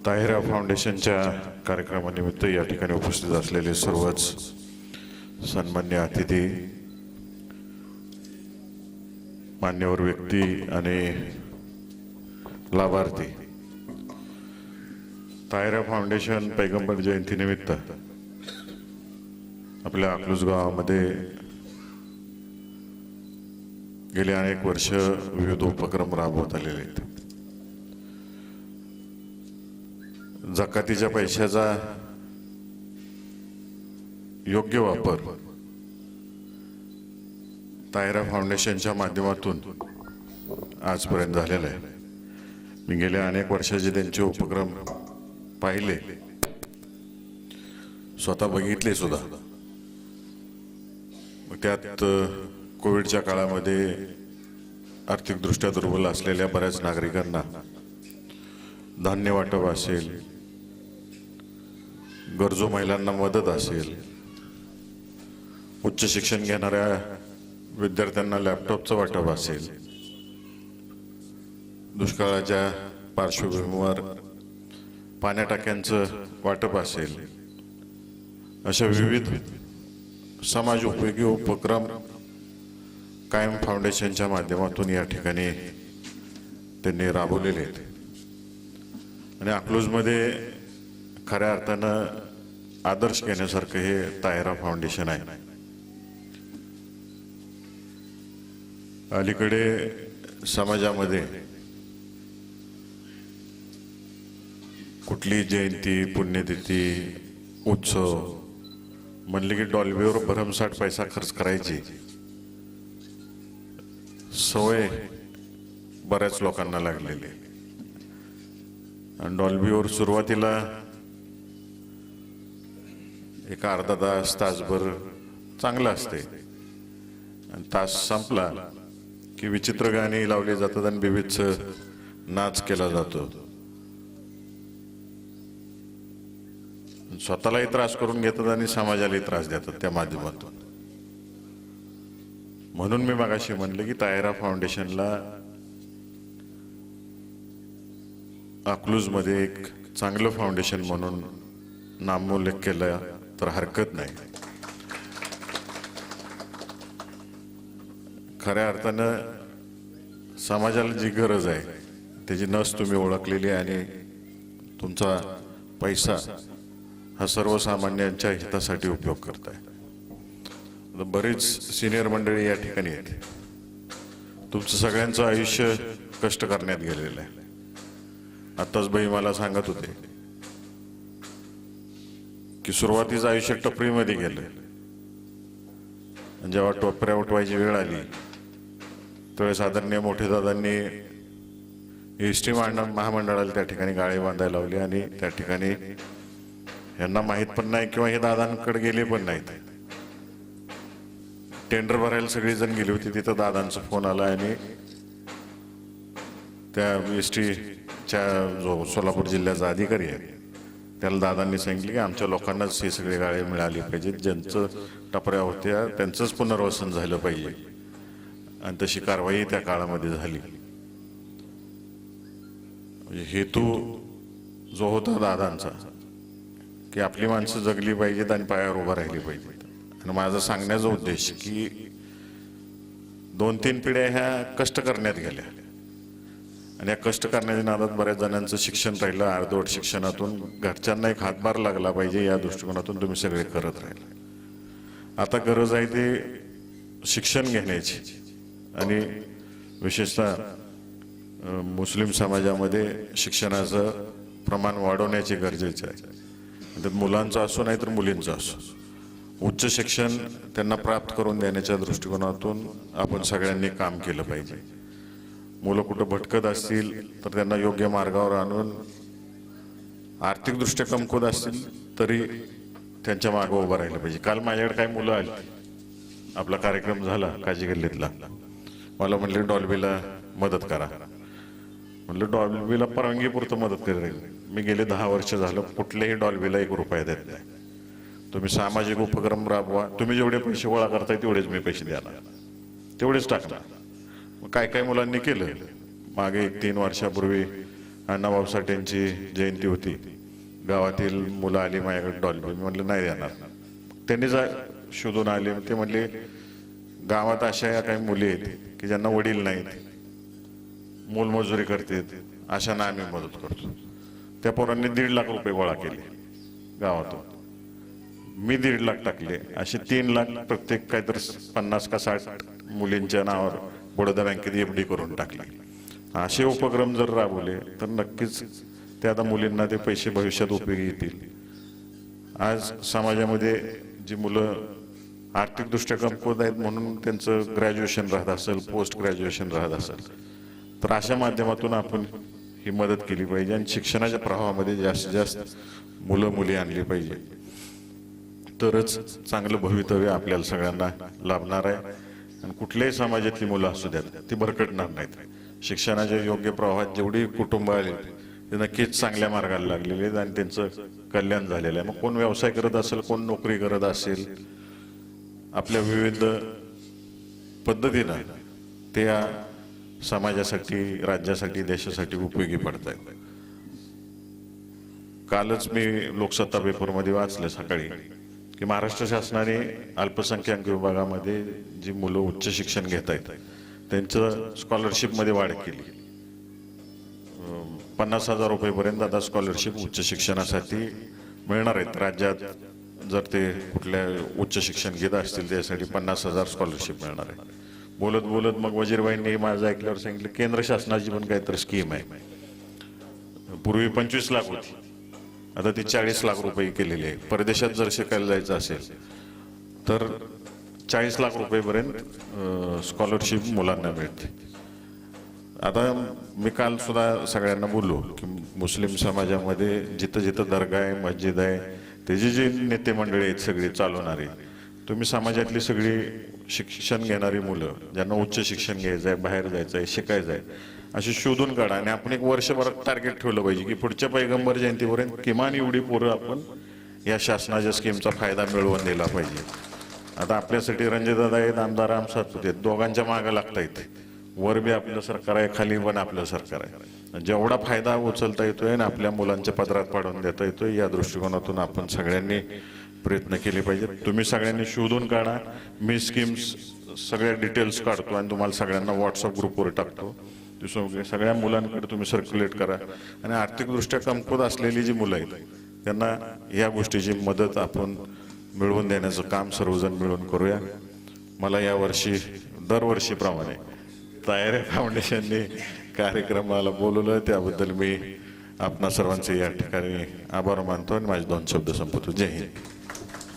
ताहिरा फाउंडेशनच्या कार्यक्रमानिमित्त या ठिकाणी उपस्थित असलेले सर्वच सन्मान्य अतिथी, मान्यवर व्यक्ती आणि लाभार्थी, ताहिरा फाउंडेशन पैगंबर जयंतीनिमित्त आपल्या अकलूज गावामध्ये गेले अनेक वर्ष विविध उपक्रम राबवत आलेले आहेत. जकातीच्या पैशाचा योग्य वापर ताहिरा फाउंडेशनच्या माध्यमातून आजपर्यंत झालेला आहे. मी गेल्या अनेक वर्षाचे त्यांचे उपक्रम पाहिले, स्वतः बघितले सुद्धा. मग त्यात कोविडच्या काळामध्ये आर्थिकदृष्ट्या दुर्बल असलेल्या बऱ्याच नागरिकांना धान्य वाटप असेल, गरजू महिलांना मदत असेल, उच्च शिक्षण घेणाऱ्या विद्यार्थ्यांना लॅपटॉपचं वाटप असेल, दुष्काळाच्या पार्श्वभूमीवर पाण्या टाक्यांचं वाटप असेल, अशा विविध समाज उपयोगी उपक्रम कायम फाउंडेशनच्या माध्यमातून या ठिकाणी त्यांनी राबवलेले आहेत. आणि अकलूजमध्ये खऱ्या अर्थानं आदर्श घेण्यासारखं हे ताहिरा फाउंडेशन आहे. अलीकडे समाजामध्ये कुठली जयंती, पुण्यतिथी, उत्सव म्हणले की डॉल्बीवर भरमसाठ पैसा खर्च करायची सवय बऱ्याच लोकांना लागलेली. आणि डॉल्बीवर सुरुवातीला एक अर्धा तासभर चांगलं असते, आणि तास संपला की विचित्र गाणी लावली जातात आणि विविध नाच केला जातो. स्वतःलाही त्रास करून घेतात आणि समाजालाही त्रास देतात त्या माध्यमातून. म्हणून मी मगाशी म्हणलं की ताहिरा फाउंडेशनला अकलूजमध्ये एक चांगलं फाउंडेशन म्हणून नामोल्लेख केला तर हरकत नाही. खऱ्या अर्थानं समाजाला जी गरज आहे त्याची नस तुम्ही ओळखलेली आहे, आणि तुमचा पैसा हा सर्वसामान्यांच्या हितासाठी उपयोग करताय. बरीच सिनियर मंडळी या ठिकाणी आहेत. तुमचं सगळ्यांचं आयुष्य कष्ट करण्यात गेलेलं आहे. आत्ताच बाई मला सांगत होते की सुरुवातीचं आयुष्य टपरीमध्ये गेलं, आणि जेव्हा टोपऱ्या उठवायची वेळ आली त्यावेळेस आदरणीय मोठे दादांनी एसटी महामंडळाला त्या ठिकाणी गाळे बांधायला लावली, आणि त्या ठिकाणी यांना माहीत पण नाही किंवा हे दादांकडे गेले पण नाहीत. टेंडर भरायला सगळीजण गेली होती. तिथं दादांचा फोन आला आणि त्या एसटीच्या जो सोलापूर जिल्ह्याचा अधिकारी आहे त्याला दादांनी सांगितले की आमच्या लोकांनाच हे सगळे गाळे मिळाले पाहिजेत, ज्यांचं टपऱ्या होत्या त्यांचंच पुनर्वसन झालं पाहिजे. आणि तशी कारवाई त्या काळामध्ये झाली. म्हणजे हेतू जो होता दादांचा की आपली माणसं जगली पाहिजेत आणि पायावर उभा राहिली पाहिजेत. आणि माझा सांगण्याचा उद्देश की 2-3 पिढ्या ह्या कष्ट करण्यात गेल्या, आणि या कष्ट करण्याच्या नादात बऱ्याच जणांचं शिक्षण राहिलं अर्धवट. शिक्षणातून घरच्यांना एक हातभार लागला पाहिजे या दृष्टिकोनातून तुम्ही सगळे करत राहिले. आता गरज आहे ते शिक्षण घेण्याची, आणि विशेषतः मुस्लिम समाजामध्ये शिक्षणाचं प्रमाण वाढवण्याचे गरजेचे आहे. त्यात मुलांचं असो नाही तर मुलींचं असो, उच्च शिक्षण त्यांना प्राप्त करून देण्याच्या दृष्टिकोनातून आपण सगळ्यांनी काम केलं पाहिजे. मुलं कुठं भटकत असतील तर त्यांना योग्य मार्गावर आणून, आर्थिकदृष्ट्या कमकुवत असतील तरी त्यांच्या मागं उभं राहिलं पाहिजे. काल माझ्याकडे काही मुलं आली, आपला कार्यक्रम झाला काजी गल्लीतला, मला म्हणले डॉल्बीला मदत करा. म्हणलं डॉल्बीला परवानगीपुरतं मदत करेल. मी गेले 10 वर्ष झालं कुठल्याही डॉल्बीला 1 रुपया देत नाही. तुम्ही सामाजिक उपक्रम राबवा, तुम्ही जेवढे पैसे गोळा करताय तेवढेच मी पैसे द्याला, तेवढेच टाकणार. मग काय काय मुलांनी केलं. मागे 3 वर्षापूर्वी अण्णाभाऊ साठेंची जयंती होती, गावातील मुलं आली माझ्याकडे डॉल्बी. मी म्हटलं नाही देणार. त्यांनी शोधून आले, ते म्हणले गावात अशा काही मुली आहेत की ज्यांना वडील नाहीत, मोलमजुरी करतात, अशांना आम्ही मदत करतो. त्या पोरांनी 1.5 लाख रुपये गोळा केले गावातून. मी 1.5 लाख टाकले, असे 3 लाख प्रत्येक काहीतरी 50 का 60 मुलींच्या नावावर बडोदा बँकेत FD करून टाकले. असे उपक्रम जर राबवले तर नक्कीच त्या आता मुलींना ते पैसे भविष्यात उपयोगी येतील. आज समाजामध्ये जी मुलं आर्थिकदृष्ट्या कमकुवत आहेत म्हणून त्यांचं ग्रॅज्युएशन राहत असेल, पोस्ट ग्रॅज्युएशन राहत असेल, तर अशा माध्यमातून आपण ही मदत केली पाहिजे आणि शिक्षणाच्या प्रवाहामध्ये जास्तीत जास्त मुलं मुली आणली पाहिजे. तरच चांगलं भवितव्य आपल्याला सगळ्यांना लाभणार आहे. आणि कुठल्याही समाजातली मुलं असू द्यात, ती भरकटणार नाहीत. शिक्षणाच्या योग्य प्रवाहात जेवढी कुटुंब आली ते नक्कीच चांगल्या मार्गाला लागलेले आहेत आणि त्यांचं कल्याण झालेलं आहे. मग कोण व्यवसाय करत असेल, कोण नोकरी करत असेल, आपल्या विविध पद्धतीनं त्या समाजासाठी, राज्यासाठी, देशासाठी उपयोगी पडत आहेत. कालच मी लोकसत्ता पेपरमध्ये वाचलं सकाळी की महाराष्ट्र शासनाने अल्पसंख्याक विभागामध्ये जी मुलं उच्च शिक्षण घेत आहेत त्यांचं स्कॉलरशिपमध्ये वाढ केली. 50,000 रुपयेपर्यंत आता स्कॉलरशिप उच्च शिक्षणासाठी मिळणार आहेत राज्यात. जर ते कुठल्या उच्च शिक्षण घेत असतील त्यासाठी 50,000 स्कॉलरशिप मिळणार आहे. बोलत बोलत मग वजीरबाईंनी माझं ऐकल्यावर सांगितलं केंद्र शासनाची पण काहीतरी स्कीम आहे. पूर्वी 25 लाख होती, आता ती 40 लाख रुपये केलेली आहे. परदेशात जर शिकायला जायचं असेल तर 40 लाख रुपयेपर्यंत स्कॉलरशिप मुलांना मिळते. आता मी काल सुद्धा सगळ्यांना बोललो की मुस्लिम समाजामध्ये जिथं जिथं दर्गा आहे, मस्जिद आहे, त्याची जी नेते मंडळी आहेत सगळी चालवणारी, तुम्ही समाजातली सगळी शिक्षण घेणारी मुलं ज्यांना उच्च शिक्षण घ्यायचं आहे, बाहेर जायचं आहे, शिकायचं आहे, अशी शोधून काढा. आणि आपण एक वर्षभरात टार्गेट ठेवलं पाहिजे की पुढच्या पैगंबर जयंतीपर्यंत किमान एवढी पोरं आपण या शासनाच्या स्कीमचा फायदा मिळवून दिला पाहिजे. आता आपल्यासाठी रणजितदादा आहेत, आमदार राम सातपुते आहेत, दोघांच्या मागं लागता येते. वर बी आपलं सरकार आहे, खाली पण आपलं सरकार आहे. जेवढा फायदा उचलता येतोय आणि आपल्या मुलांच्या पदरात पाडून देता येतोय या दृष्टिकोनातून आपण सगळ्यांनी प्रयत्न केले पाहिजेत. तुम्ही सगळ्यांनी शोधून काढा. मी स्कीम्स सगळ्या डिटेल्स काढतो आणि तुम्हाला सगळ्यांना व्हॉट्सअप ग्रुपवर टाकतो. सगळ्या मुलांकडे तुम्ही सर्क्युलेट करा. आणि आर्थिकदृष्ट्या कमकुवत असलेली जी मुलं आहेत त्यांना या गोष्टीची मदत आपण मिळवून देण्याचं काम सर्वजण मिळून करूया. मला यावर्षी दरवर्षीप्रमाणे तयारी फाउंडेशनने कार्यक्रमाला बोलवलं त्याबद्दल मी आपणा सर्वांचे या ठिकाणी आभार मानतो आणि माझे 2 शब्द संपवतो. जय हिंद.